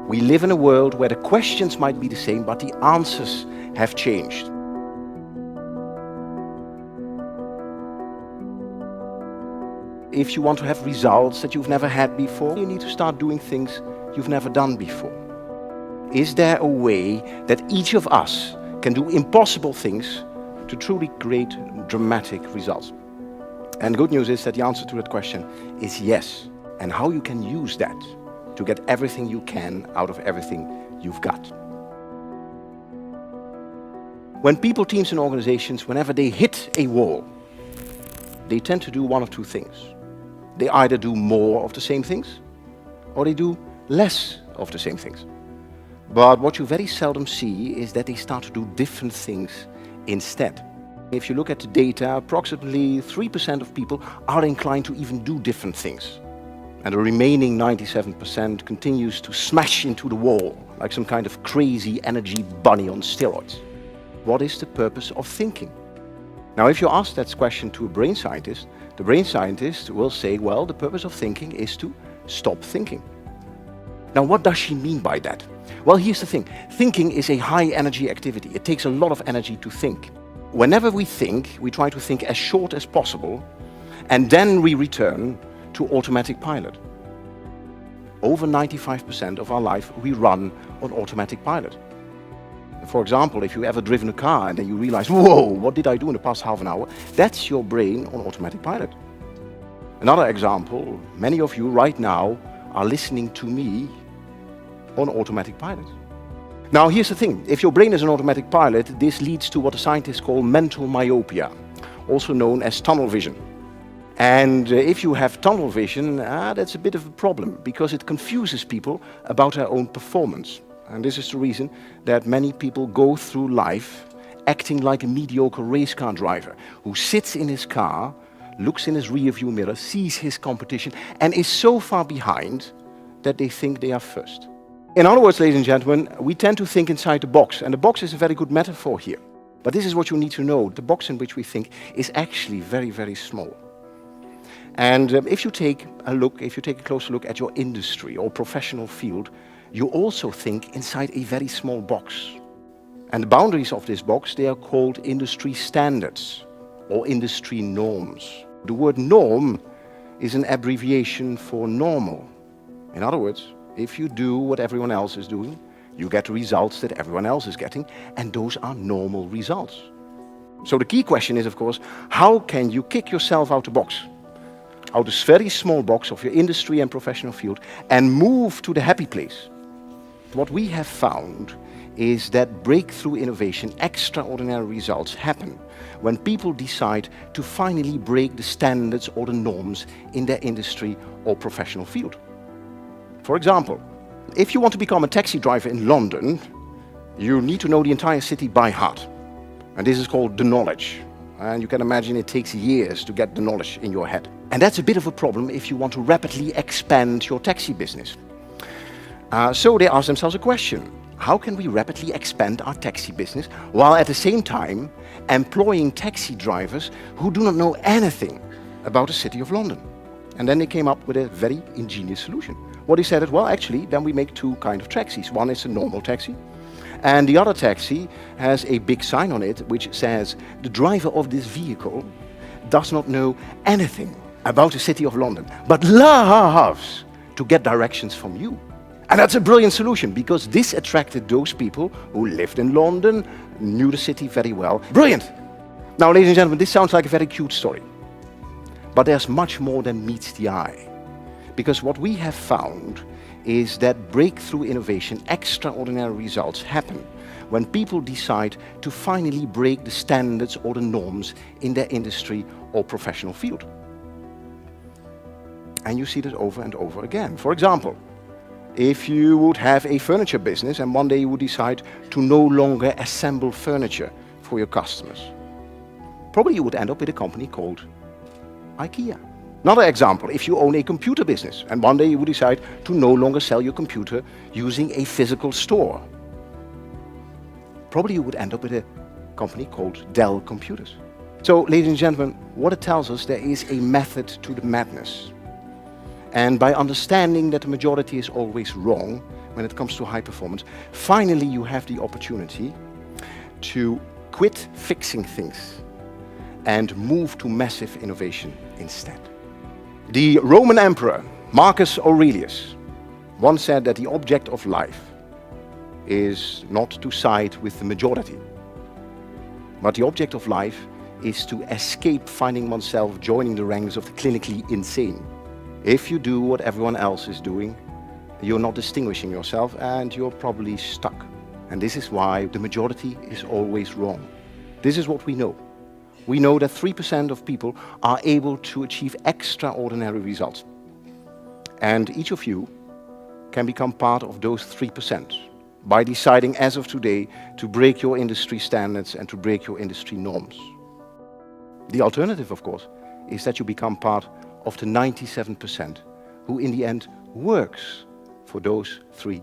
We live in a world where the questions might be the same, but the answers have changed. If you want to have results that you've never had before, you need to start doing things you've never done before. Is there a way that each of us can do impossible things to truly create dramatic results? And the good news is that the answer to that question is yes. And how you can use that to get everything you can out of everything you've got. When people, teams and organizations, whenever they hit a wall, they tend to do one of two things. They either do more of the same things, or they do less of the same things. But what you very seldom see is that they start to do different things instead. If you look at the data, approximately 3% of people are inclined to even do different things. And the remaining 97% continues to smash into the wall like some kind of crazy energy bunny on steroids. What is the purpose of thinking? Now, if you ask that question to a brain scientist, the brain scientist will say, well, the purpose of thinking is to stop thinking. Now, what does she mean by that? Well, here's the thing. Thinking is a high energy activity. It takes a lot of energy to think. Whenever we think, we try to think as short as possible, and then we return to automatic pilot. Over 95% of our life we run on automatic pilot. For example, if you've ever driven a car and then you realize, whoa, what did I do in the past half an hour? That's your brain on automatic pilot. Another example, many of you right now are listening to me on automatic pilot. Now here's the thing, if your brain is an automatic pilot, this leads to what the scientists call mental myopia, also known as tunnel vision. And if you have tunnel vision, that's a bit of a problem because it confuses people about their own performance. And this is the reason that many people go through life acting like a mediocre race car driver who sits in his car, looks in his rearview mirror, sees his competition and is so far behind that they think they are first. In other words, ladies and gentlemen, we tend to think inside the box, and the box is a very good metaphor here. But this is what you need to know. The box in which we think is actually very, very small. And if you take a closer look at your industry or professional field, you also think inside a very small box. And the boundaries of this box, they are called industry standards or industry norms. The word norm is an abbreviation for normal. In other words, if you do what everyone else is doing, you get the results that everyone else is getting, and those are normal results. So the key question is, of course, how can you kick yourself out the box? Out this very small box of your industry and professional field and move to the happy place. What we have found is that breakthrough innovation, extraordinary results happen when people decide to finally break the standards or the norms in their industry or professional field. For example, if you want to become a taxi driver in London, you need to know the entire city by heart. And this is called the knowledge. And you can imagine it takes years to get the knowledge in your head. And that's a bit of a problem if you want to rapidly expand your taxi business. So they ask themselves a question. How can we rapidly expand our taxi business while at the same time employing taxi drivers who do not know anything about the city of London? And then they came up with a very ingenious solution. What they said is, well, actually, then we make two kinds of taxis. One is a normal taxi, and the other taxi has a big sign on it which says, the driver of this vehicle does not know anything about the city of London, but loves to get directions from you. And that's a brilliant solution because this attracted those people who lived in London, knew the city very well. Brilliant! Now, ladies and gentlemen, this sounds like a very cute story. But there's much more than meets the eye. Because what we have found is that breakthrough innovation, extraordinary results happen when people decide to finally break the standards or the norms in their industry or professional field. And you see that over and over again. For example, if you would have a furniture business and one day you would decide to no longer assemble furniture for your customers, probably you would end up with a company called IKEA. Another example, if you own a computer business and one day you would decide to no longer sell your computer using a physical store, probably you would end up with a company called Dell Computers. So, ladies and gentlemen, what it tells us, there is a method to the madness. And by understanding that the majority is always wrong when it comes to high performance, finally you have the opportunity to quit fixing things and move to massive innovation instead. The Roman Emperor Marcus Aurelius once said that the object of life is not to side with the majority, but the object of life is to escape finding oneself joining the ranks of the clinically insane. If you do what everyone else is doing, you're not distinguishing yourself and you're probably stuck. And this is why the majority is always wrong. This is what we know. We know that 3% of people are able to achieve extraordinary results. And each of you can become part of those 3% by deciding as of today to break your industry standards and to break your industry norms. The alternative, of course, is that you become part of the 97% who in the end works for those 3%.